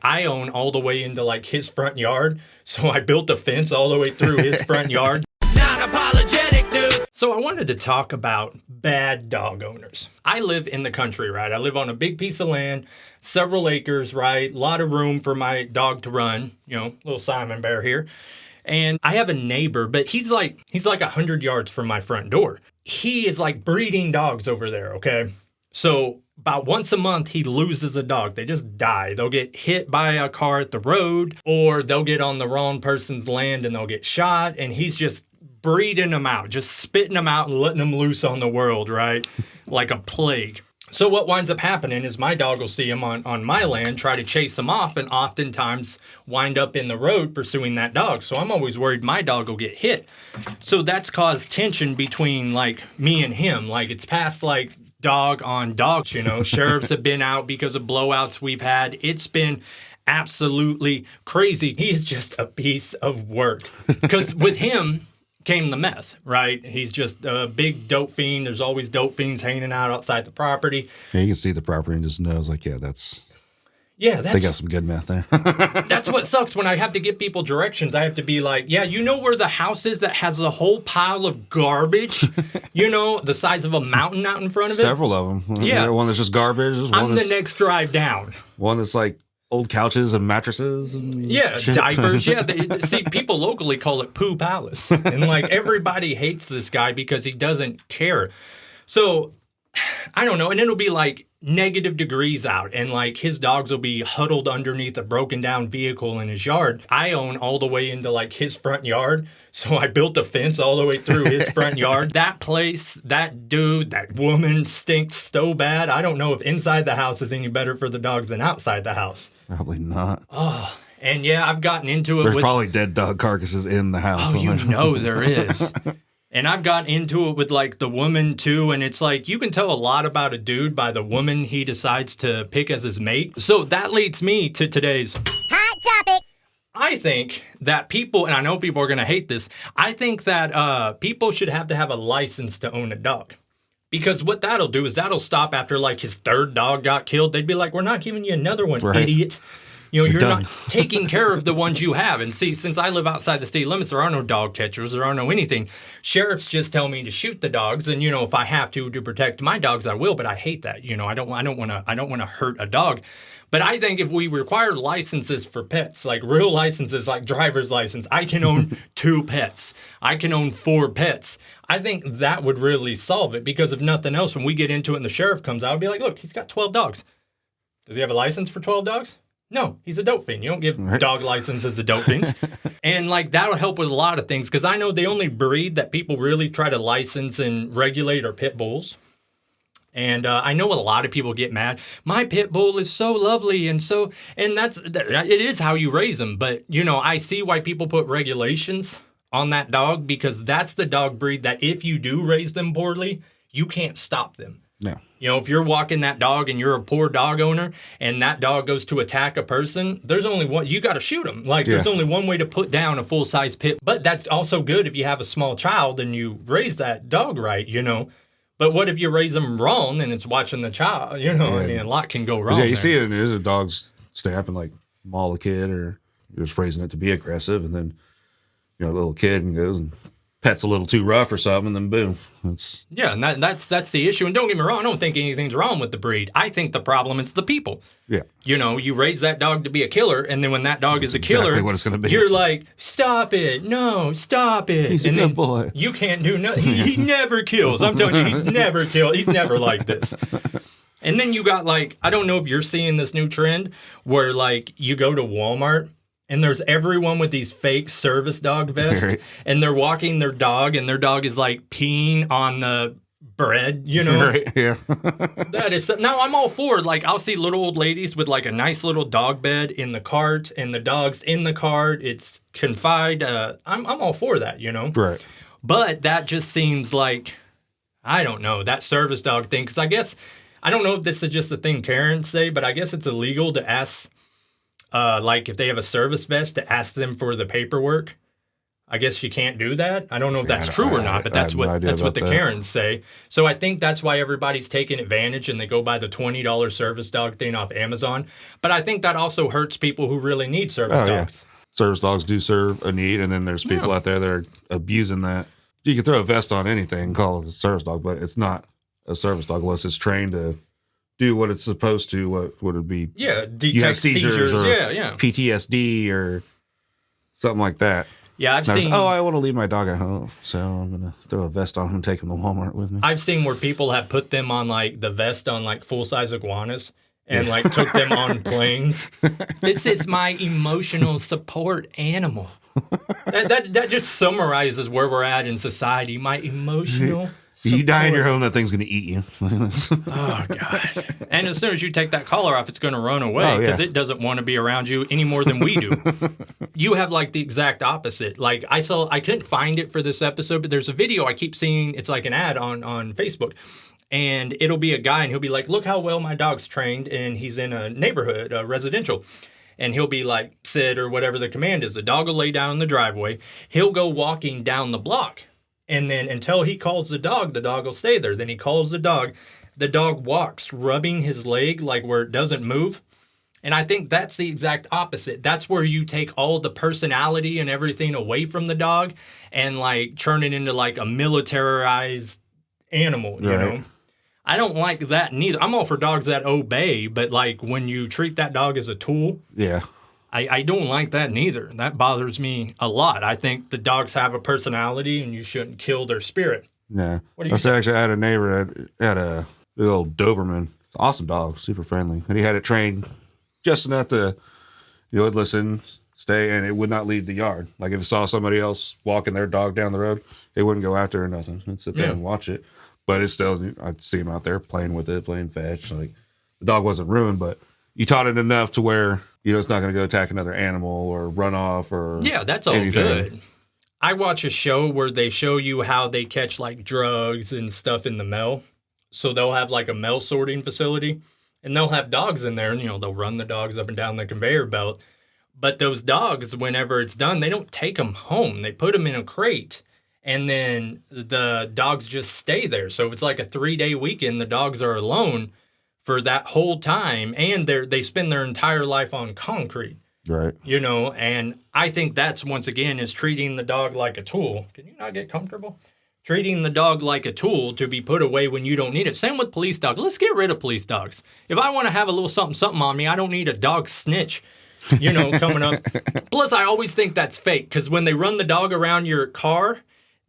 I own all the way into like his front yard, so I built a fence all the way through his front yard. Not apologetic, dude. So I wanted to talk about bad dog owners. I live in the country, right? I live on a big piece of land, several acres, right? A lot of room for my dog to run, little Simon Bear here. And I have a neighbor, but he's like 100 yards from my front door. He is like breeding dogs over there, okay? So about once a month, he loses a dog. They just die. They'll get hit by a car at the road, or they'll get on the wrong person's land and they'll get shot. And he's just breeding them out, just spitting them out and letting them loose on the world, right? Like a plague. So what winds up happening is my dog will see him on my land, try to chase him off, and oftentimes wind up in the road pursuing that dog. So I'm always worried my dog will get hit. So that's caused tension between like me and him. Like it's past like dog on dog, Sheriffs have been out because of blowouts we've had. It's been absolutely crazy. He's just a piece of work. Because with him came the meth, right? He's just a big dope fiend. There's always dope fiends hanging out outside the property. Yeah, you can see the property and just knows like, they got some good meth there. That's what sucks when I have to give people directions. I have to be like, yeah, you know where the house is that has a whole pile of garbage? The size of a mountain out in front of it? Several of them. Yeah. One that's just garbage. I'm the next drive down. One that's like old couches and mattresses. And shit. Diapers. Yeah, see, people locally call it Poo Palace. And like everybody hates this guy because he doesn't care. So, I don't know. And it'll be like negative degrees out and like his dogs will be huddled underneath a broken down vehicle in his yard. I own all the way into like his front yard. So I built a fence all the way through his front yard. That place, that dude, that woman stinks so bad. I don't know if inside the house is any better for the dogs than outside the house. Probably not. Oh, and yeah, I've gotten into it. There's probably dead dog carcasses in the house. Oh, there is. And I've gotten into it with like the woman too. And it's like, you can tell a lot about a dude by the woman he decides to pick as his mate. So that leads me to today's hot topic. I think that people, and I know people are going to hate this, I think that people should have to have a license to own a dog. Because what that'll do is that'll stop after like his third dog got killed. They'd be like, we're not giving you another one, right. Idiot. You're not taking care of the ones you have. And see, since I live outside the state limits, there are no dog catchers. There are no anything. Sheriffs just tell me to shoot the dogs. And, if I have to protect my dogs, I will. But I hate that. I don't want to hurt a dog. But I think if we require licenses for pets, like real licenses, like driver's license, I can own 2 pets. I can own 4 pets. I think that would really solve it because if nothing else, when we get into it and the sheriff comes out, I'll be like, look, he's got 12 dogs. Does he have a license for 12 dogs? No, he's a dope fiend. You don't give dog licenses to dope fiends. And like that'll help with a lot of things because I know the only breed that people really try to license and regulate are pit bulls. And I know a lot of people get mad. My pit bull is so lovely and it is how you raise them. But, I see why people put regulations on that dog because that's the dog breed that if you do raise them poorly, you can't stop them. No. If you're walking that dog and you're a poor dog owner and that dog goes to attack a person, there's only one, you got to shoot him. There's only one way to put down a full-size pit. But that's also good if you have a small child and you raise that dog right, But what if you raise them wrong and it's watching the child, a lot can go wrong. Yeah, you see it, and there's a dog's snapping like maul a kid or you're just raising it to be aggressive. And then, a little kid and goes and pet's a little too rough or something, and then boom. And that's the issue. And don't get me wrong, I don't think anything's wrong with the breed. I think the problem is the people. Yeah. You raise that dog to be a killer, and then when that dog is a killer, exactly what it's gonna be. You're like, stop it. No, stop it. He's a good boy. You can't do nothing. He never kills. I'm telling you, he's never killed. He's never like this. And then you got I don't know if you're seeing this new trend where you go to Walmart and there's everyone with these fake service dog vests, right. And they're walking their dog, and their dog is peeing on the bread, Right, yeah. That is now I'm all for I'll see little old ladies with a nice little dog bed in the cart, and the dog's in the cart. It's confined. I'm all for that, Right. But that just seems I don't know, that service dog thing. Because I guess I don't know if this is just a thing Karens say, but I guess it's illegal to ask. If they have a service vest, to ask them for the paperwork. I guess you can't do that. I don't know if that's true or not, but that's what the that. Karens say. So I think that's why everybody's taking advantage and they go buy the $20 service dog thing off Amazon. But I think that also hurts people who really need service dogs. Yeah. Service dogs do serve a need, and then there's people out there that are abusing that. You can throw a vest on anything and call it a service dog, but it's not a service dog unless it's trained to do what it's supposed to. What would it be? Yeah, detect you have seizures or yeah. PTSD or something like that. Yeah, I've seen. I want to leave my dog at home, so I'm gonna throw a vest on him and take him to Walmart with me. I've seen where people have put them on like the vest on like full size iguanas and like took them on planes. This is my emotional support animal. That just summarizes where we're at in society. My emotional. You die in your home, that thing's gonna eat you. Oh God! And as soon as you take that collar off, it's gonna run away because it doesn't want to be around you any more than we do. You have like the exact opposite. Like I couldn't find it for this episode, but there's a video I keep seeing. It's like an ad on Facebook. And it'll be a guy, and he'll be like, look how well my dog's trained, and he's in a neighborhood, residential. And he'll be like, sit, or whatever the command is. The dog will lay down in the driveway. He'll go walking down the block. And then until he calls the dog will stay there. Then he calls the dog walks, rubbing his leg like where it doesn't move. And I think that's the exact opposite. That's where you take all the personality and everything away from the dog and like turn it into like a militarized animal, you know? I don't like that neither. I'm all for dogs that obey, but like when you treat that dog as a tool, I don't like that neither. That bothers me a lot. I think the dogs have a personality and you shouldn't kill their spirit. Yeah. Actually, I had a neighbor that had a big old Doberman. It's an awesome dog, super friendly. And he had it trained just enough to, it would listen, stay, and it would not leave the yard. Like if it saw somebody else walking their dog down the road, it wouldn't go after or nothing. It'd sit there and watch it. But it's still, I'd see him out there playing with it, playing fetch. Like the dog wasn't ruined, but you taught it enough to where, it's not going to go attack another animal or run off or that's all anything. Good. I watch a show where they show you how they catch like drugs and stuff in the mail. So they'll have like a mail sorting facility and they'll have dogs in there and, they'll run the dogs up and down the conveyor belt. But those dogs, whenever it's done, they don't take them home. They put them in a crate. And then the dogs just stay there. So if it's like a 3-day weekend, the dogs are alone for that whole time. And they spend their entire life on concrete. Right. And I think that's, once again, is treating the dog like a tool. Can you not get comfortable? Treating the dog like a tool to be put away when you don't need it. Same with police dogs. Let's get rid of police dogs. If I want to have a little something on me, I don't need a dog snitch, coming up. Plus, I always think that's fake because when they run the dog around your car,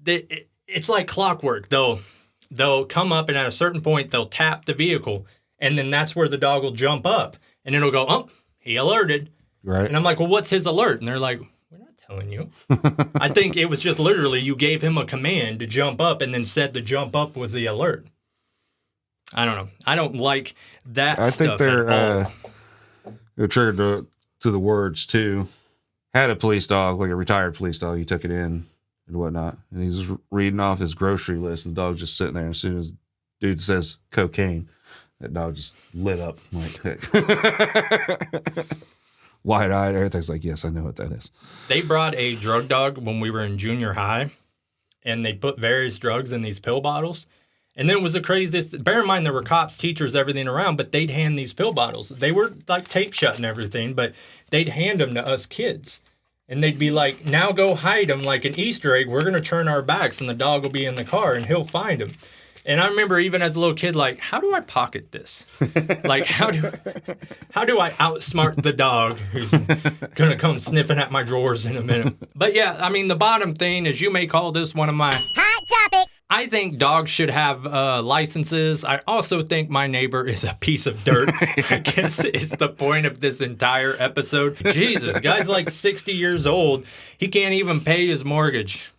it's like clockwork. They'll come up and at a certain point they'll tap the vehicle and then that's where the dog will jump up and it'll go, oh, he alerted. Right. And I'm like, well, what's his alert? And they're like, we're not telling you. I think it was just literally you gave him a command to jump up and then said the jump up was the alert. I don't know. I don't like that I stuff think they're triggered to the words too. Had a police dog, like a retired police dog. He took it in and whatnot. And he's reading off his grocery list and the dog's just sitting there. And as soon as dude says cocaine, that dog just lit up like wide-eyed. Everything's like, yes, I know what that is. They brought a drug dog when we were in junior high and they put various drugs in these pill bottles. And then it was the craziest. Bear in mind, there were cops, teachers, everything around, but they'd hand these pill bottles. They were like tape shut and everything, but they'd hand them to us kids. And they'd be like, now go hide them like an Easter egg. We're going to turn our backs and the dog will be in the car and he'll find them. And I remember even as a little kid, like, how do I pocket this? Like, how do I outsmart the dog who's going to come sniffing at my drawers in a minute? But yeah, I mean, the bottom thing is you may call this one of my hot topic. I think dogs should have licenses. I also think my neighbor is a piece of dirt. I guess is the point of this entire episode. Jesus, guy's like 60 years old. He can't even pay his mortgage.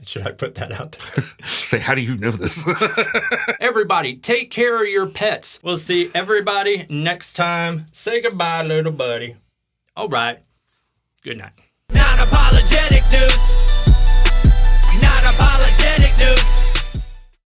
Should I put that out there? Say, how do you know this? Everybody, take care of your pets. We'll see everybody next time. Say goodbye, little buddy. All right. Good night. Non-apologetic news. Non-apologetic news.